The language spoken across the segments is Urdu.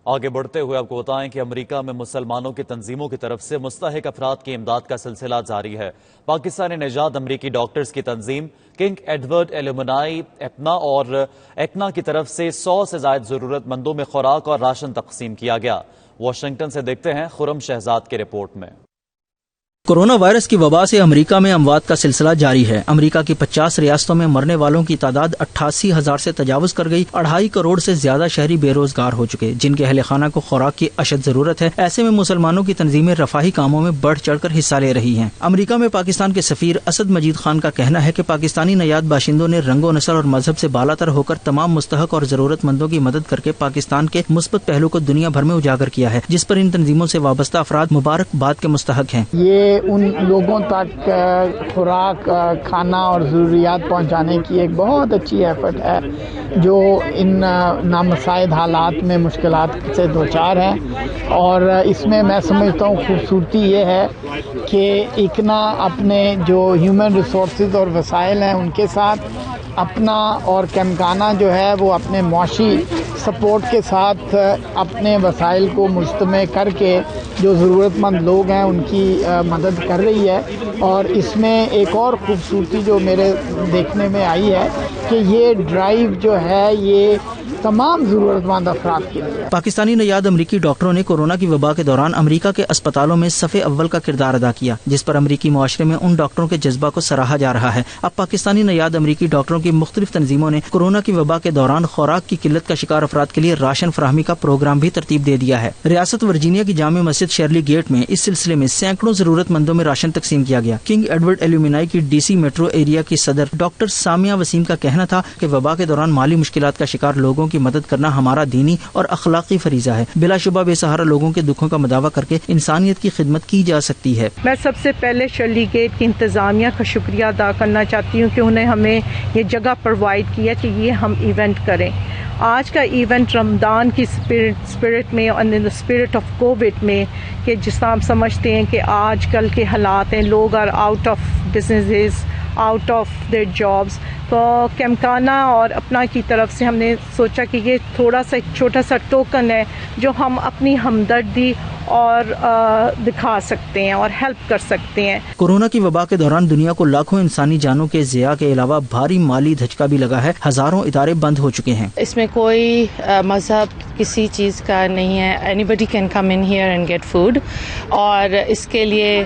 آگے بڑھتے ہوئے آپ کو بتائیں کہ امریکہ میں مسلمانوں کی تنظیموں کی طرف سے مستحق افراد کی امداد کا سلسلہ جاری ہے۔ پاکستانی نژاد امریکی ڈاکٹرز کی تنظیم کنگ ایڈورڈ ایلومنائی ایپنا اور ایکنا کی طرف سے 100 سے زائد ضرورت مندوں میں خوراک اور راشن تقسیم کیا گیا۔ واشنگٹن سے دیکھتے ہیں خرم شہزاد کے رپورٹ میں۔ کورونا وائرس کی وبا سے امریکہ میں اموات کا سلسلہ جاری ہے۔ امریکہ کی 50 ریاستوں میں مرنے والوں کی تعداد 88,000 سے تجاوز کر گئی۔ 2.5 کروڑ سے زیادہ شہری بے روزگار ہو چکے، جن کے اہل خانہ کو خوراک کی اشد ضرورت ہے۔ ایسے میں مسلمانوں کی تنظیمیں رفاہی کاموں میں بڑھ چڑھ کر حصہ لے رہی ہیں۔ امریکہ میں پاکستان کے سفیر اسد مجید خان کا کہنا ہے کہ پاکستانی نژاد باشندوں نے رنگ و نسل اور مذہب سے بالا تر ہو کر تمام مستحق اور ضرورت مندوں کی مدد کر کے پاکستان کے مثبت پہلو کو دنیا بھر میں اجاگر کیا ہے، جس پر ان تنظیموں سے وابستہ افراد مبارکباد کے مستحق ہیں۔ یہ ان لوگوں تک خوراک، کھانا اور ضروریات پہنچانے کی ایک بہت اچھی ایفرٹ ہے جو ان نامساعد حالات میں مشکلات سے دوچار ہیں، اور اس میں میں سمجھتا ہوں خوبصورتی یہ ہے کہ اکنا اپنے جو ہیومن ریسورسز اور وسائل ہیں ان کے ساتھ اپنا، اور کیمکانا جو ہے وہ اپنے معاشی سپورٹ کے ساتھ اپنے وسائل کو مجتمع کر کے جو ضرورت مند لوگ ہیں ان کی مدد کر رہی ہے۔ اور اس میں ایک اور خوبصورتی جو میرے دیکھنے میں آئی ہے کہ یہ ڈرائیو جو ہے یہ تمام ضرورت مند افراد کے لیے۔ پاکستانی نژاد امریکی ڈاکٹروں نے کورونا کی وبا کے دوران امریکہ کے اسپتالوں میں صف اول کا کردار ادا کیا، جس پر امریکی معاشرے میں ان ڈاکٹروں کے جذبہ کو سراہا جا رہا ہے۔ اب پاکستانی نژاد امریکی ڈاکٹروں کی مختلف تنظیموں نے کورونا کی وبا کے دوران خوراک کی قلت کا شکار افراد کے لیے راشن فراہمی کا پروگرام بھی ترتیب دے دیا ہے۔ ریاست ورجینیا کی جامع مسجد شیرلی گیٹ میں اس سلسلے میں سینکڑوں ضرورت مندوں میں راشن تقسیم کیا گیا۔ کنگ ایڈورڈ ایلومنائی کی ڈی سی میٹرو ایریا کی صدر ڈاکٹر سامیہ وسیم کا کہنا تھا کہ وبا کے دوران مالی مشکلات کا شکار لوگوں کی مدد کرنا ہمارا دینی اور اخلاقی فریضہ ہے۔ بلا شبہ بے سہارا لوگوں کے دکھوں کا مداوع کر کے انسانیت کی خدمت کی جا سکتی ہے۔ میں سب سے پہلے شرلی گیٹ کی انتظامیہ کا شکریہ ادا کرنا چاہتی ہوں کہ انہیں ہمیں یہ جگہ پرووائڈ کیا کہ یہ ہم ایونٹ کریں۔ آج کا ایونٹ رمضان کی اسپرٹ میں اور ان دا اسپرٹ آف کووڈ میں، کہ جس طرح ہم سمجھتے ہیں کہ آج کل کے حالات ہیں، لوگ are out of businesses, out of their jobs, تو کیمکانا اور اپنا کی طرف سے ہم نے سوچا کہ یہ تھوڑا سا ایک چھوٹا سا ٹوکن ہے جو ہم اپنی ہمدردی اور دکھا سکتے ہیں اور ہیلپ کر سکتے ہیں۔ کورونا کی وبا کے دوران دنیا کو لاکھوں انسانی جانوں کے ضیاع کے علاوہ بھاری مالی دھچکا بھی لگا ہے۔ ہزاروں ادارے بند ہو چکے ہیں۔ اس میں کوئی مذہب کسی چیز کا نہیں ہے۔ Anybody can come in here and get food, اور اس کے لیے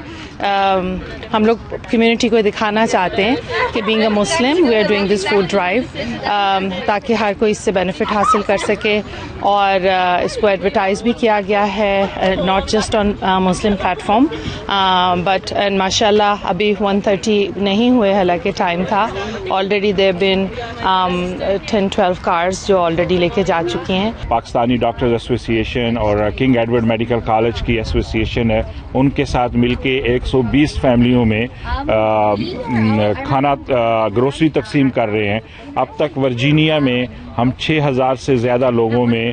ہم لوگ کمیونٹی کو دکھانا چاہتے ہیں کہ being a Muslim we are doing this food drive, تاکہ ہر کوئی اس سے بینیفٹ حاصل کر سکے، اور اس کو ایڈورٹائز بھی کیا گیا ہے not just on Muslim plate form but ماشاء اللہ ابھی 1:30 نہیں ہوئے، حالانکہ ٹائم تھا۔ آلریڈی دیر بین 10-12 کارز جو آلریڈی لے کے جا چکی ہیں۔ پاکستانی ڈاکٹرز ایسوسی ایشن اور کنگ ایڈورڈ میڈیکل کالج کی ایسوسی ایشن ہے، ان کے ساتھ مل کے 120 فیملیوں میں کھانا گروسری تقسیم کر رہے ہیں۔ اب تک ورجینیا میں ہم 6,000 سے زیادہ لوگوں میں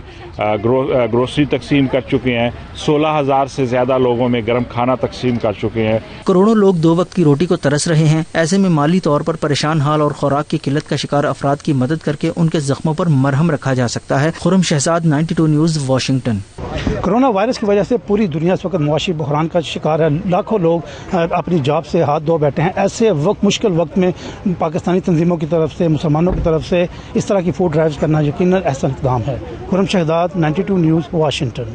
گروسری تقسیم کر چکے ہیں، 16,000 سے زیادہ لوگوں میں گرم کھانا تقسیم کر چکے ہیں۔ کروڑوں لوگ 2 وقت کی روٹی کو ترس رہے ہیں۔ ایسے میں مالی طور پر پریشان حال اور خوراک کی قلت کا شکار افراد کی مدد کر کے ان کے زخموں پر مرہم رکھا جا سکتا ہے۔ Khurram Shahzad, 92 news, Washington. Corona virus کی وجہ سے پوری دنیا اس وقت معاشی بحران کا شکار ہے۔ لاکھوں لوگ اپنی جاب سے ہاتھ دھو بیٹھے ہیں۔ ایسے مشکل وقت میں پاکستانی تنظیموں کی طرف سے، مسلمانوں کی طرف سے اس طرح کی فوڈ ڈرائیوز کرنا یقیناً احسن اقدام ہے۔ Khurram Shahzad, 92 news, Washington.